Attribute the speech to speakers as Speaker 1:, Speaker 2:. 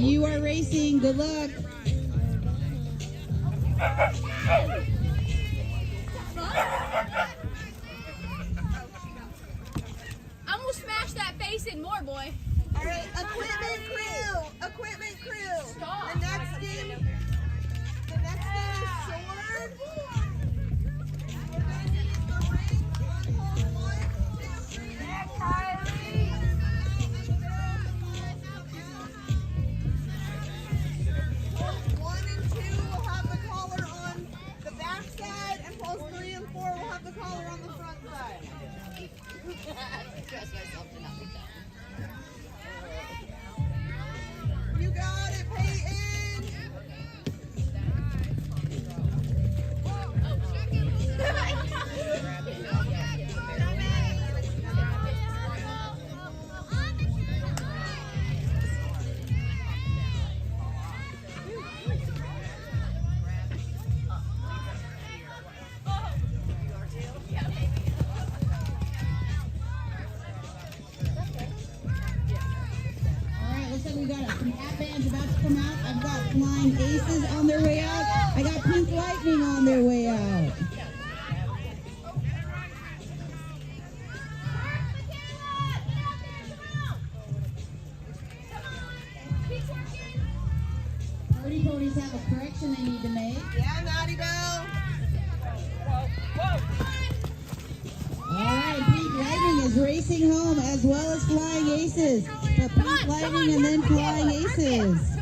Speaker 1: You are racing. Good luck.
Speaker 2: I'm gonna smash that face in more, boy.
Speaker 3: All right, equipment crew. Equipment crew.
Speaker 2: Stop.
Speaker 3: The next game is sword. We're gonna need the ring on hole 1, 2, 3, and 4. Poles 1 and 2 will have the collar on the back side, and poles 3 and 4 will have the collar on the front side. You got it, Peyton.
Speaker 1: Looks like we got some hat bands about to come out. I've got Flying Aces on their way out. I got Pink Lightning on their way out. Party Ponies have a correction they need to make.
Speaker 3: Yeah, Naughty Bell.
Speaker 1: Alright, Pink Lightning is racing home as well as Flying Aces. But Pink Lightning and then Flying Aces.